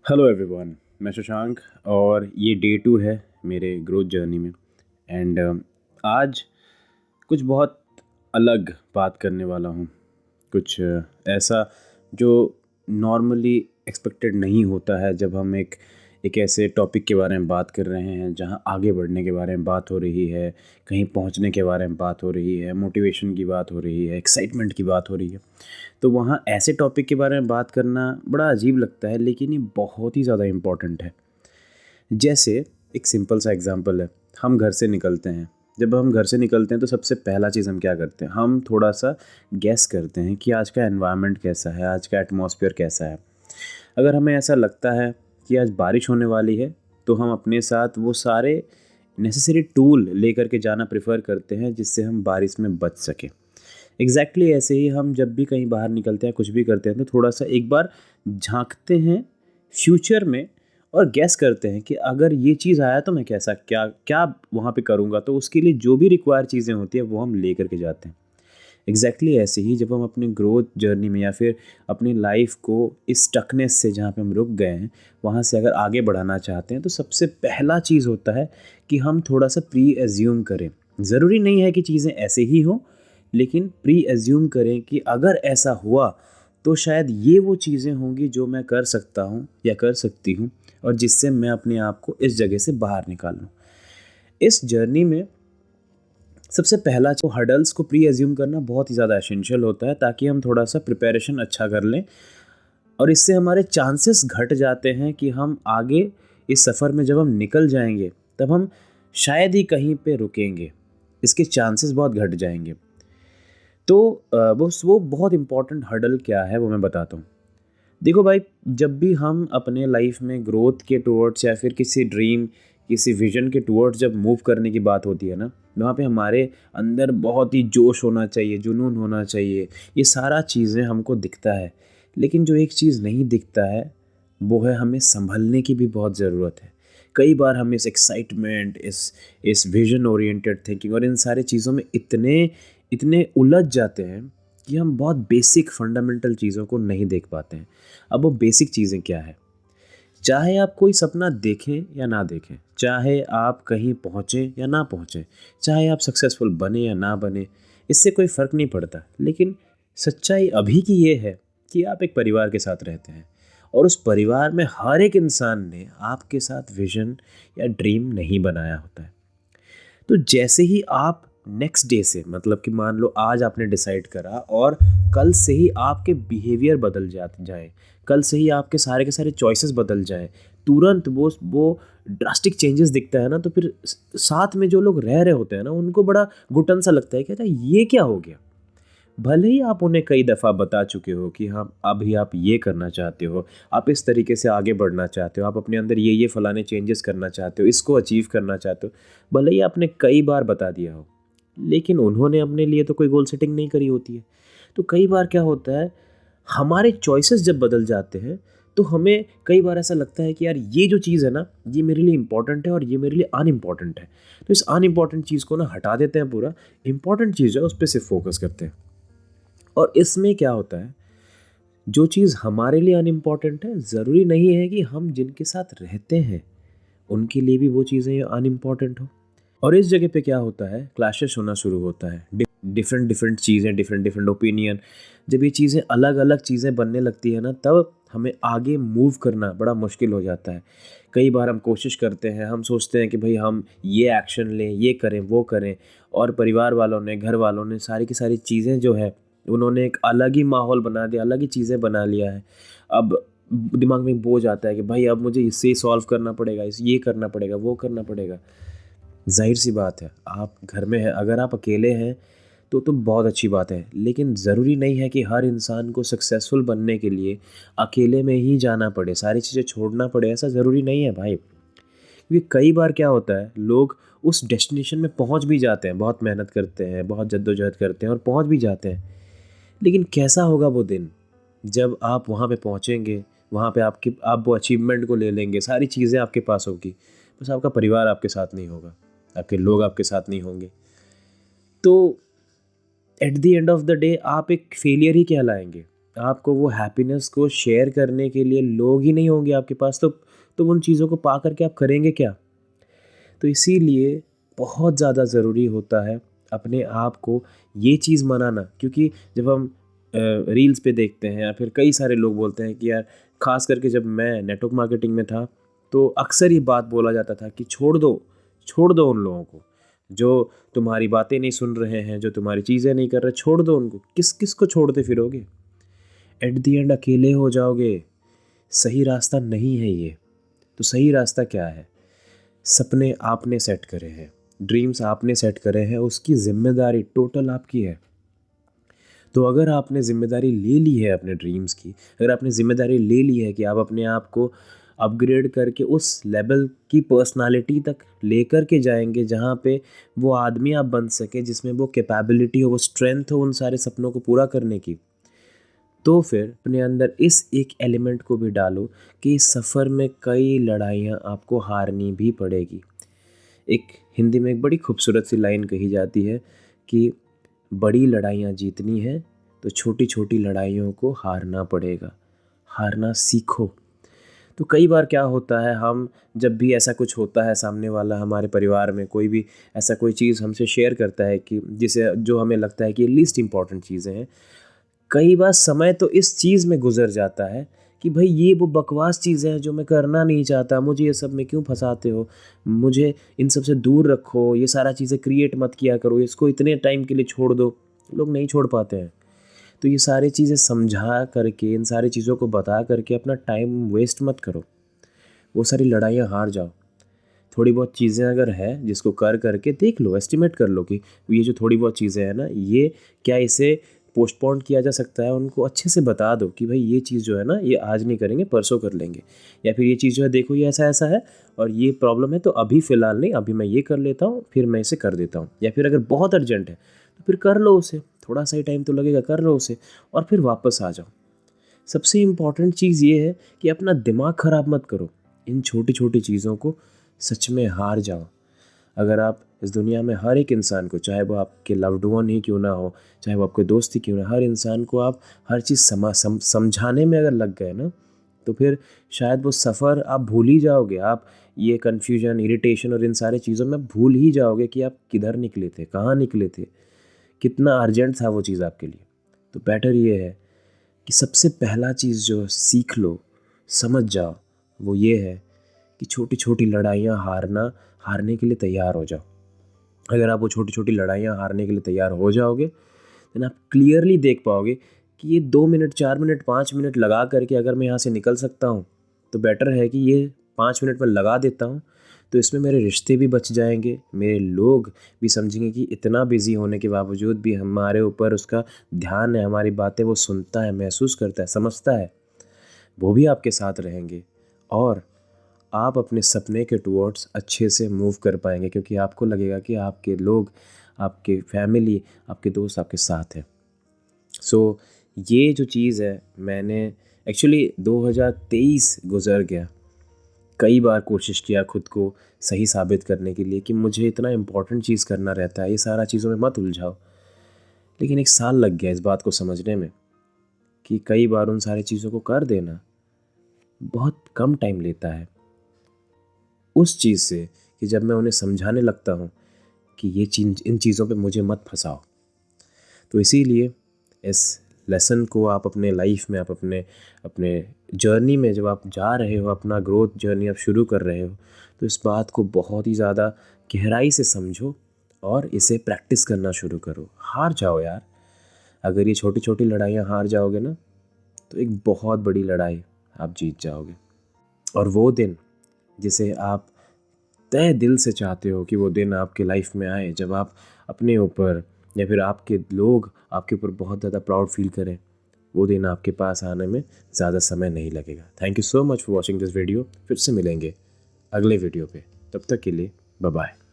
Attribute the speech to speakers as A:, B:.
A: Hello everyone, मैं शशांक और ये डे 2 है मेरे ग्रोथ जर्नी में। एंड आज कुछ बहुत अलग बात करने वाला हूँ। कुछ ऐसा जो नॉर्मली एक्सपेक्टेड नहीं होता है जब हम एक एक ऐसे टॉपिक के बारे में बात कर रहे हैं जहाँ आगे बढ़ने के बारे में बात हो रही है, कहीं पहुँचने के बारे में बात हो रही है, मोटिवेशन की बात हो रही है, एक्साइटमेंट की बात हो रही है। तो वहाँ ऐसे टॉपिक के बारे में बात करना बड़ा अजीब लगता है, लेकिन ये बहुत ही ज़्यादा इम्पोर्टेंट है। जैसे एक सिंपल सा एग्जांपल है, हम घर से निकलते हैं। जब हम घर से निकलते हैं तो सबसे पहला चीज़ हम क्या करते हैं, हम थोड़ा सा गैस करते हैं कि आज का एनवायरनमेंट कैसा है, आज का एटमॉस्फेयर कैसा है। अगर हमें ऐसा लगता है कि आज बारिश होने वाली है, तो हम अपने साथ वो सारे नेसेसरी टूल लेकर के जाना प्रेफर करते हैं जिससे हम बारिश में बच सकें। ऐसे ही हम जब भी कहीं बाहर निकलते हैं, कुछ भी करते हैं, तो थोड़ा सा एक बार झांकते हैं फ्यूचर में और गैस करते हैं कि अगर ये चीज़ आया तो मैं कैसा क्या क्या वहाँ पे करूँगा। तो उसके लिए जो भी रिक्वायर चीज़ें होती है वो हम ले करके जाते हैं। ऐसे ही जब हम अपनी ग्रोथ जर्नी में या फिर अपनी लाइफ को इस स्टकनेस से जहाँ पे हम रुक गए हैं वहाँ से अगर आगे बढ़ाना चाहते हैं, तो सबसे पहला चीज़ होता है कि हम थोड़ा सा प्री एज्यूम करें। ज़रूरी नहीं है कि चीज़ें ऐसे ही हों, लेकिन प्री एज्यूम करें कि अगर ऐसा हुआ तो शायद ये वो चीज़ें होंगी जो मैं कर सकता हूँ या कर सकती हूँ, और जिससे मैं अपने आप को इस जगह से बाहर निकाल लूँ। इस जर्नी में सबसे पहला जो हर्डल्स को प्री एज्यूम करना बहुत ही ज़्यादा एसेंशियल होता है, ताकि हम थोड़ा सा प्रिपरेशन अच्छा कर लें, और इससे हमारे चांसेस घट जाते हैं कि हम आगे इस सफ़र में जब हम निकल जाएंगे तब हम शायद ही कहीं पे रुकेंगे। इसके चांसेस बहुत घट जाएंगे। तो वो बहुत इम्पॉर्टेंट हर्डल क्या है वो मैं बताता हूँ। देखो भाई, जब भी हम अपने लाइफ में ग्रोथ के टुवर्ड्स या फिर किसी ड्रीम, किसी विजन के टुवर्ड्स जब मूव करने की बात होती है ना, वहाँ पे हमारे अंदर बहुत ही जोश होना चाहिए, जुनून होना चाहिए। ये सारा चीज़ें हमको दिखता है, लेकिन जो एक चीज़ नहीं दिखता है वो है हमें संभलने की भी बहुत ज़रूरत है। कई बार हम इस एक्साइटमेंट, इस विजन ओरिएंटेड थिंकिंग और इन सारी चीज़ों में इतने इतने उलझ जाते हैं कि हम बहुत बेसिक फंडामेंटल चीज़ों को नहीं देख पाते हैं। अब वो बेसिक चीज़ें क्या है? चाहे आप कोई सपना देखें या ना देखें, चाहे आप कहीं पहुँचें या ना पहुँचें, चाहे आप सक्सेसफुल बने या ना बने, इससे कोई फ़र्क नहीं पड़ता। लेकिन सच्चाई अभी की ये है कि आप एक परिवार के साथ रहते हैं, और उस परिवार में हर एक इंसान ने आपके साथ विज़न या ड्रीम नहीं बनाया होता है। तो जैसे ही आप नेक्स्ट डे से, मतलब कि मान लो आज आपने डिसाइड करा और कल से ही आपके बिहेवियर बदल जाए, कल से ही आपके सारे के सारे चॉइसेस बदल जाए, तुरंत वो ड्रास्टिक चेंजेस दिखता है ना, तो फिर साथ में जो लोग रह रहे होते हैं ना, उनको बड़ा घुटन सा लगता है कि अच्छा ये क्या हो गया। भले ही आप उन्हें कई दफ़ा बता चुके हो कि हाँ अभी आप ये करना चाहते हो, आप इस तरीके से आगे बढ़ना चाहते हो, आप अपने अंदर ये फलाने चेंजेस करना चाहते हो, इसको अचीव करना चाहते हो, भले ही आपने कई बार बता दिया हो, लेकिन उन्होंने अपने लिए तो कोई गोल सेटिंग नहीं करी होती है। तो कई बार क्या होता है, हमारे चॉइसेस जब बदल जाते हैं तो हमें कई बार ऐसा लगता है कि यार ये जो चीज़ है ना, ये मेरे लिए इंपॉर्टेंट है और ये मेरे लिए अनइम्पॉर्टेंट है। तो इस अनइम्पॉर्टेंट चीज़ को ना हटा देते हैं, पूरा इंपॉर्टेंट चीज़ है उस पर सिर्फ फोकस करते हैं। और इसमें क्या होता है, जो चीज़ हमारे लिए अनइम्पॉर्टेंट है, ज़रूरी नहीं है कि हम जिनके साथ रहते हैं उनके लिए भी वो चीज़ें अनइम्पॉर्टेंट हो। और इस जगह पे क्या होता है, क्लैशेस होना शुरू होता है। डिफरेंट डिफरेंट चीज़ें, डिफरेंट डिफरेंट ओपिनियन, जब ये चीज़ें अलग अलग चीज़ें बनने लगती है ना, तब हमें आगे मूव करना बड़ा मुश्किल हो जाता है। कई बार हम कोशिश करते हैं, हम सोचते हैं कि भाई हम ये एक्शन लें, ये करें, वो करें, और परिवार वालों ने, घर वालों ने सारी की सारी चीज़ें जो है, उन्होंने एक अलग ही माहौल बना दिया, अलग ही चीज़ें बना लिया है। अब दिमाग में एक बोझ आता है कि भाई अब मुझे इससे सॉल्व करना पड़ेगा, इस ये करना पड़ेगा, वो करना पड़ेगा। ज़ाहिर सी बात है, आप घर में हैं, अगर आप अकेले हैं तो बहुत अच्छी बात है, लेकिन ज़रूरी नहीं है कि हर इंसान को सक्सेसफुल बनने के लिए अकेले में ही जाना पड़े, सारी चीज़ें छोड़ना पड़े, ऐसा ज़रूरी नहीं है भाई। क्योंकि कई बार क्या होता है, लोग उस डेस्टिनेशन में पहुंच भी जाते हैं, बहुत मेहनत करते हैं, बहुत जद्दोजहद करते हैं और पहुंच भी जाते हैं, लेकिन कैसा होगा वो दिन जब आप वहाँ पे पहुँचेंगे, वहाँ पे आप वो अचीवमेंट को ले लेंगे, सारी चीज़ें आपके पास होगी, बस आपका परिवार आपके साथ नहीं होगा, आपके लोग आपके साथ नहीं होंगे। तो at the end of the day आप एक फेलियर ही कहलाएंगे। आपको वो हैप्पीनेस को शेयर करने के लिए लोग ही नहीं होंगे आपके पास, तो उन चीज़ों को पा करके आप करेंगे क्या? तो इसीलिए बहुत ज़्यादा ज़रूरी होता है अपने आप को ये चीज़ मनाना, क्योंकि जब हम रील्स पे देखते हैं या फिर कई सारे लोग बोलते हैं कि यार, ख़ास करके जब मैं नेटवर्क मार्केटिंग में था तो अक्सर ये बात बोला जाता था कि छोड़ दो उन लोगों को जो तुम्हारी बातें नहीं सुन रहे हैं, जो तुम्हारी चीज़ें नहीं कर रहे, छोड़ दो उनको। किस को छोड़ते फिरोगे? एट द एंड अकेले हो जाओगे। सही रास्ता नहीं है ये। तो सही रास्ता क्या है? सपने आपने सेट करे हैं, ड्रीम्स आपने सेट करे हैं, उसकी ज़िम्मेदारी टोटल आपकी है। तो अगर आपने ज़िम्मेदारी ले ली है अपने ड्रीम्स की, अगर आपने ज़िम्मेदारी ले ली है कि आप अपने आप को अपग्रेड करके उस लेवल की पर्सनालिटी तक लेकर के जाएंगे जहाँ पे वो आदमी आप बन सके जिसमें वो कैपेबिलिटी हो, वो स्ट्रेंथ हो उन सारे सपनों को पूरा करने की, तो फिर अपने अंदर इस एक एलिमेंट को भी डालो कि इस सफ़र में कई लड़ाइयाँ आपको हारनी भी पड़ेगी। एक हिंदी में एक बड़ी खूबसूरत सी लाइन कही जाती है कि बड़ी लड़ाइयाँ जीतनी है तो छोटी छोटी लड़ाइयों को हारना पड़ेगा। हारना सीखो। तो कई बार क्या होता है, हम जब भी ऐसा कुछ होता है, सामने वाला हमारे परिवार में कोई भी ऐसा कोई चीज़ हमसे शेयर करता है कि जिसे जो हमें लगता है कि ये लीस्ट इंपॉर्टेंट चीज़ें हैं, कई बार समय तो इस चीज़ में गुजर जाता है कि भाई ये वो बकवास चीज़ें हैं जो मैं करना नहीं चाहता, मुझे ये सब में क्यों फंसाते हो, मुझे इन सब से दूर रखो, ये सारा चीज़ें क्रिएट मत किया करो, इसको इतने टाइम के लिए छोड़ दो। लोग नहीं छोड़ पाते हैं। तो ये सारी चीज़ें समझा करके, इन सारी चीज़ों को बता करके अपना टाइम वेस्ट मत करो। वो सारी लड़ाइयाँ हार जाओ। थोड़ी बहुत चीज़ें अगर है जिसको कर करके देख लो, एस्टिमेट कर लो कि ये जो थोड़ी बहुत चीज़ें हैं ना, ये क्या इसे पोस्टपोन किया जा सकता है। उनको अच्छे से बता दो कि भाई ये चीज़ जो है ना, ये आज नहीं करेंगे, परसों कर लेंगे। या फिर ये चीज़ जो है, देखो ये ऐसा ऐसा है और ये प्रॉब्लम है, तो अभी फ़िलहाल नहीं, अभी मैं ये कर लेता हूँ, फिर मैं इसे कर देता हूँ। या फिर अगर बहुत अर्जेंट है तो फिर कर लो उसे, थोड़ा सा ही टाइम तो लगेगा, कर लो उसे और फिर वापस आ जाओ। सबसे इम्पॉर्टेंट चीज़ ये है कि अपना दिमाग ख़राब मत करो। इन छोटी छोटी चीज़ों को सच में हार जाओ। अगर आप इस दुनिया में हर एक इंसान को, चाहे वो आपके लव्ड वन ही क्यों ना हो, चाहे वो आपके दोस्त ही क्यों ना, हर इंसान को आप हर चीज़ समझाने में अगर लग गए ना, तो फिर शायद वो सफ़र आप भूल ही जाओगे। आप ये कन्फ्यूजन, इरिटेशन और इन सारी चीज़ों में भूल ही जाओगे कि आप किधर निकले थे, कहाँ निकले थे, कितना अर्जेंट था वो चीज़ आपके लिए। तो बेटर ये है कि सबसे पहला चीज़ जो सीख लो, समझ जाओ, वो ये है कि छोटी छोटी लड़ाइयाँ हारने के लिए तैयार हो जाओ। अगर आप वो छोटी छोटी लड़ाइयाँ हारने के लिए तैयार हो जाओगे, देन आप क्लियरली देख पाओगे कि ये 2 मिनट, 4 मिनट, 5 मिनट लगा करके अगर मैं यहाँ से निकल सकता हूँ, तो बेटर है कि ये 5 मिनट में लगा देता हूँ। तो इसमें मेरे रिश्ते भी बच जाएंगे, मेरे लोग भी समझेंगे कि इतना बिजी होने के बावजूद भी हमारे ऊपर उसका ध्यान है, हमारी बातें वो सुनता है, महसूस करता है, समझता है। वो भी आपके साथ रहेंगे और आप अपने सपने के टुवर्ड्स अच्छे से मूव कर पाएंगे, क्योंकि आपको लगेगा कि आपके लोग, आपके फैमिली, आपके दोस्त आपके साथ हैं। सो ये जो चीज़ है, मैंने एक्चुअली 2023 गुज़र गया, कई बार कोशिश किया खुद को सही साबित करने के लिए कि मुझे इतना इम्पोर्टेंट चीज़ करना रहता है, ये सारा चीज़ों में मत उलझाओ। लेकिन 1 साल लग गया इस बात को समझने में कि कई बार उन सारी चीज़ों को कर देना बहुत कम टाइम लेता है। उस चीज़ से कि जब मैं उन्हें समझाने लगता हूँ कि ये चीज़, इन चीज़ों पे मुझे मत फंसाओ। तो इसीलिए इस लेसन को आप अपने लाइफ में, आप अपने अपने जर्नी में जब आप जा रहे हो, अपना ग्रोथ जर्नी आप शुरू कर रहे हो, तो इस बात को बहुत ही ज़्यादा गहराई से समझो और इसे प्रैक्टिस करना शुरू करो। हार जाओ यार। अगर ये छोटी छोटी लड़ाइयाँ हार जाओगे ना, तो एक बहुत बड़ी लड़ाई आप जीत जाओगे। और वो दिन जिसे आप तहे दिल से चाहते हो कि वो दिन आपके लाइफ में आए, जब आप अपने ऊपर या फिर आपके लोग आपके ऊपर बहुत ज़्यादा प्राउड फील करें, वो दिन आपके पास आने में ज़्यादा समय नहीं लगेगा। Thank you so much for watching this video. फिर से मिलेंगे अगले वीडियो पे। तब तक के लिए बाय बाय।